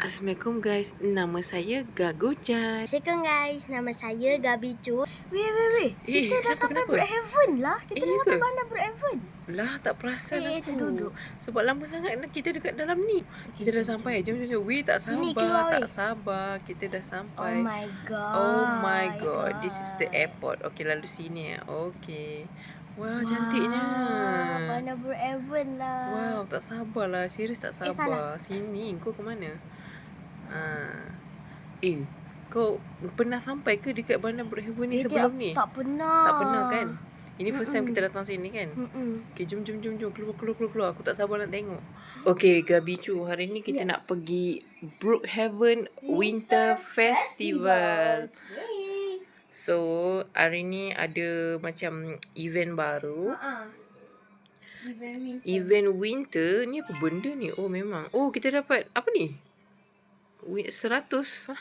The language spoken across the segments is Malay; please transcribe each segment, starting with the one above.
Assalamualaikum guys, nama saya Gagujan. Assalamualaikum guys, nama saya Gabi Chu. Weh, kita dah sampai kenapa? Brookhaven lah. Kita dah sampai bandar Brookhaven. Lah, tak perasan aku. Duduk. Sebab lama sangat kita dekat dalam ni. Kita dah sampai. Jom. Weh, tak Sini, sabar, keluar, tak weh. sabar. Kita dah sampai. Oh my god. This is the airport. Okay, lalu sini. Okay. Wow, cantiknya. Bandar Brookhaven lah. Wow, tak sabar lah. Serius tak sabar. Sini, kau ke mana? Kau pernah sampai ke dekat bandar Brookhaven ni sebelum ni? Tak pernah. Tak pernah kan? Ini first time kita datang sini kan? Okay, jom. Keluar. Aku tak sabar nak tengok. Okay, Gabi Chu, hari ni kita nak pergi Brookhaven Winter Festival. So, hari ni ada macam event baru. Event winter. Ni apa benda ni? Oh, memang. Oh, kita dapat apa ni? 100. 100.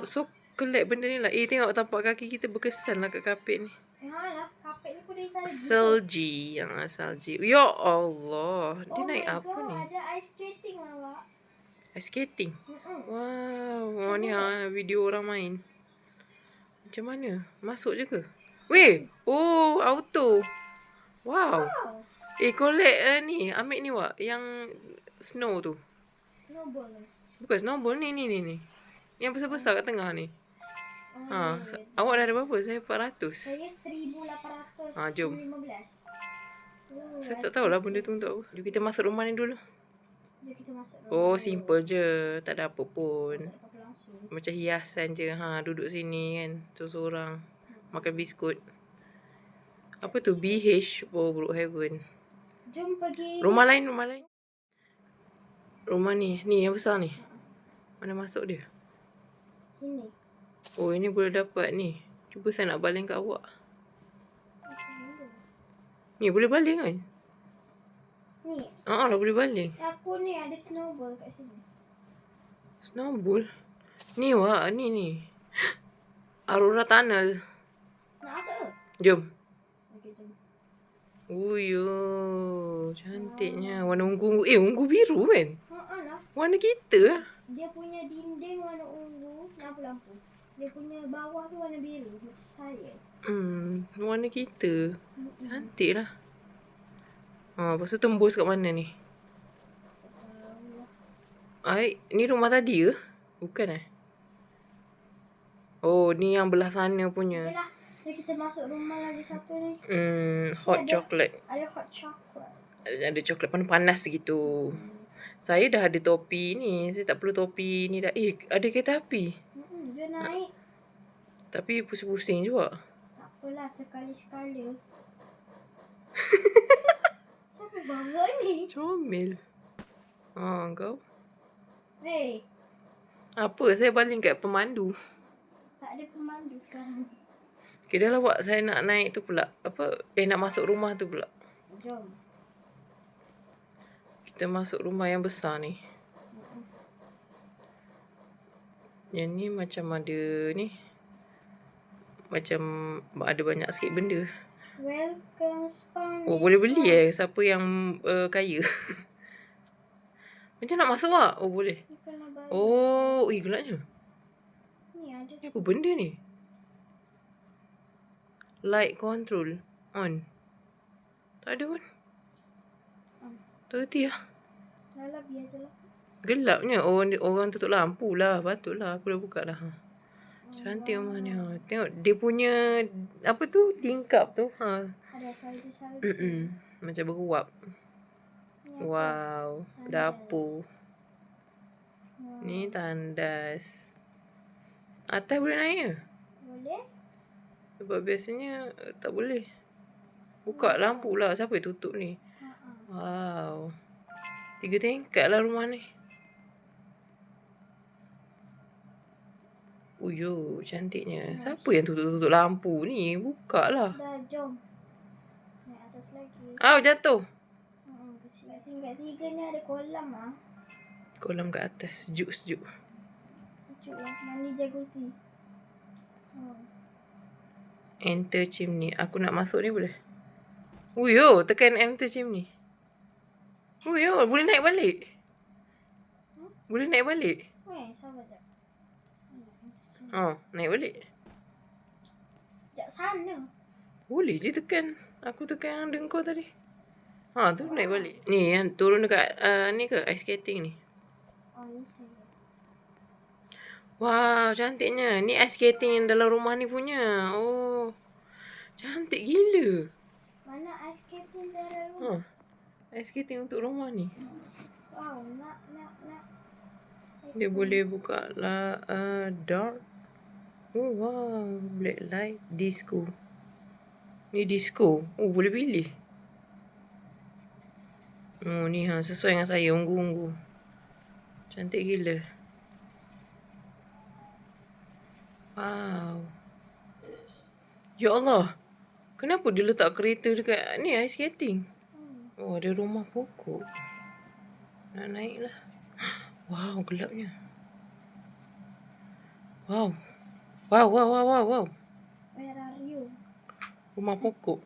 So, collect benda ni lah. Tengok tapak kaki kita berkesan lah kat kapet ni. Kapet ni pun dari salji. Salji. Salji. Ya Allah. Dia naik apa ni? Ada ice skating lah, Wak. Ice skating? Wow. Ni video orang main. Macam mana? Masuk je ke? Weh. Oh, auto. Wow. Collect ni. Ambil ni, Wak. Yang snow tu. Snowball lah. Bukan snowball ni. Yang besar-besar kat tengah ni. Awak dah ada berapa? Saya 400. Saya 1815. Jom. Saya tak tahulah benda tu untuk apa. Jom kita masuk rumah ni dulu. Jom kita masuk rumah. Oh, simple je. Tak ada apa pun. Macam hiasan je. Duduk sini kan. Seorang. Makan biskut. Apa tu? BH. Oh, Brookhaven. Jom pergi. Rumah lain. Rumah ni. Ni yang besar ni. Mana masuk dia? Sini. Oh, ini boleh dapat ni. Cuba saya nak baling kat awak. Ni boleh baling kan? Ni. Lah boleh baling. Aku ni ada snowball kat sini. Snowball? Ni Wak, ni. Aurora Tunnel. Nak masuk ke? Jom. Okey, jom. Uyo, cantiknya. Warna ungu. Ungu biru kan? Lah. Warna kita lah. Dia punya dinding warna ungu, lampu-lampu. Dia punya bawah tu warna biru, macam saya. Warna kita. Cantik lah. Lepas tu tembus kat mana ni? Ni rumah tadi ke? Bukan Oh, ni yang belah sana punya. Okeylah. Jadi kita masuk rumah lagi satu ni. Hot chocolate. Ada hot chocolate. Ada coklat panas gitu. Saya dah ada topi ni. Saya tak perlu topi ni dah. Ada kereta api. Dia naik. Tapi pusing-pusing juga. Tak apalah, sekali-sekala. Siapa bawa ni? Comel. Kau? Hey. Apa? Saya baling kat pemandu. Tak ada pemandu sekarang. Okay, dah lah Wak. Saya nak naik tu pula. Nak masuk rumah tu pula. Jom. Kita masuk rumah yang besar ni. Yang ni macam ada ni. Macam ada banyak sikit benda. Welcome Spanish. Oh, boleh beli siapa yang kaya. Macam nak masuk Wak? Oh, boleh. Oh, gelapnya. Ni ada. Ni apa benda ni? Light control. On. Tak ada pun. Tak kerti lah. Dah biar je lah. Gelapnya. Orang tutup lampu lah. Patutlah. Aku dah buka dah. Cantik rumah ni. Tengok dia punya apa tu? Tingkap tu. Ada salji. Macam beruap. Wow. Dapur. Ni tandas. Atas boleh naik ke? Boleh. Sebab biasanya tak boleh. Buka lampu lah. Siapa yang tutup ni? Wow. 3 tingkat lah rumah ni. Uyo, cantiknya. Siapa yang tutup lampu ni? Buka lah. Dah, jom. Naik atas lagi. Jatuh. Tingkat 3 ni ada kolam lah. Kolam kat atas. Sejuk. Sejuk lah. Mandi jacuzzi. Enter chimney. Aku nak masuk ni boleh? Uyo, tekan enter chimney. Uyo, boleh naik balik. Boleh naik balik? Sabar jap. Oh, naik balik. Jap sana. Boleh je tekan. Aku tekan yang kau tadi. Ha, tu naik balik. Ni yang turun dekat ni ke ice skating ni. Oh, ni saya. Wow, cantiknya. Ni ice skating yang dalam rumah ni punya. Oh. Cantik gila. Mana ice skating dalam rumah? Ice skating untuk rumah ni. Wow, nak. Dia boleh buka lah dark. Oh wow, black light, disco. Ni disco. Oh, boleh pilih. Oh, ni sesuai dengan saya, ungu-ungu. Cantik gila. Wow. Ya Allah. Kenapa dia letak kereta dekat ni ice skating? Oh, ada rumah pokok. Nak naik lah. Wow, gelapnya. Wow. Wow. Where are you? Rumah pokok.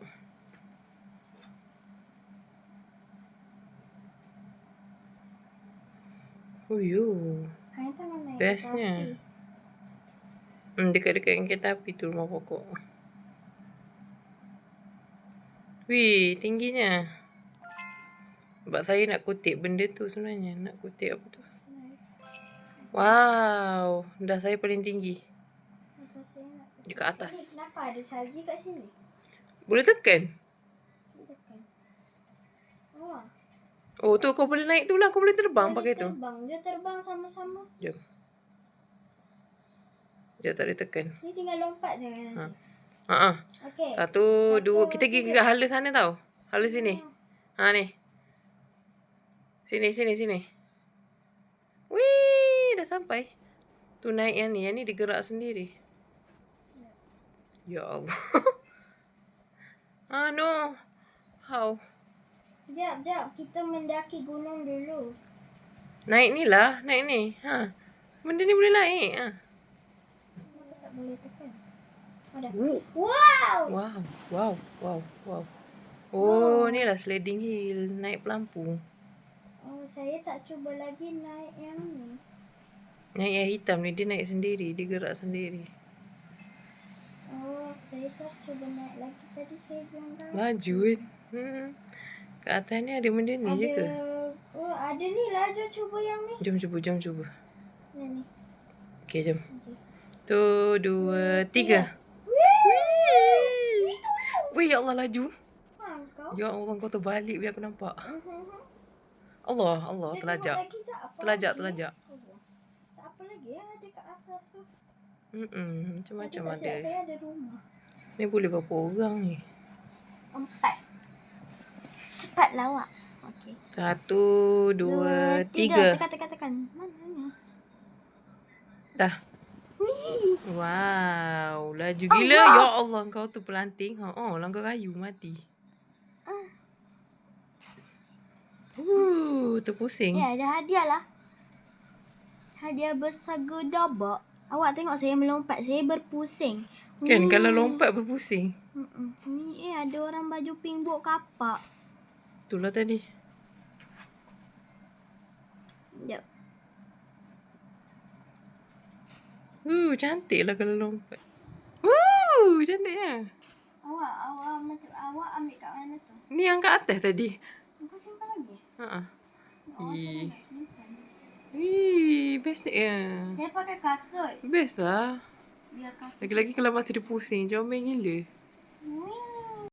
Oh, yo. Kayaknya tengah naik Bestnya. kereta api. Dekat-dekat dengan kereta api tu rumah pokok. Wih, tingginya. Sebab saya nak kutip benda tu sebenarnya. Nak kutip apa tu. Wow. Dah saya paling tinggi. Sampai saya nak Dekat atas. Kenapa ada salji kat sini? Boleh tekan? Tekan. Oh, Oh, tu kau boleh naik tu lah. Kau boleh terbang boleh pakai tu. terbang. Dia terbang sama-sama. Jom. Dia tak boleh tekan. Ni tinggal lompat je kan nanti. Okey. Satu, dua. Kita pergi ke hala sana tau. Hala sini. Ni. Sini. Wih, dah sampai. Tu naik yang ni. Yang ni digerak sendiri. Ya Allah. No. How? Jap. Kita mendaki gunung dulu. Naik ni lah. Naik ni. Benda ni boleh naik. Kenapa tak boleh tekan? Ada. Wow. Oh, ni lah sliding hill. Naik pelampung. Oh, saya tak cuba lagi naik yang ni. Naik yang hitam ni. Dia naik sendiri. Dia gerak sendiri. Oh, saya tak cuba naik lagi. Tadi saya bilang Laju kan. Kat atas ni ada benda ni je ke? Oh, ada ni lah. Jom cuba yang ni. Jom cuba. Ni. Okay, jom. Tu, dua, tiga. Wih, ya Allah laju. Kau? Ya Allah, kau terbalik biar aku nampak. Allah, terlajak. Terlajak. Tak apa lagi ya dekat atas tu. Macam-macam Tapi tak ada. silap saya ada rumah. Ni boleh berapa orang ni? 4. Cepat lawak. Okey. 1, 2, 3. Tekan. Mana? Dah. Wow, laju gila. Ya Allah, kau tu pelanting. Langgar kayu mati. Terpusing. Ya, ada hadiah lah. Hadiah bersaga dabak. Awak tengok saya melompat, saya berpusing. Kan kalau lompat berpusing. Ni ada orang baju pink buat kapak. Itulah tadi. Sekejap. Cantik lah kalau lompat. Cantiknya. Awak ambil kat mana tu? Ni yang kat atas tadi. Kau simpan lagi? Simpan. Best ya. Saya pakai kasut. Best lah. Biar kasut. Lagi-lagi kalau masih dia pusing, comel gila.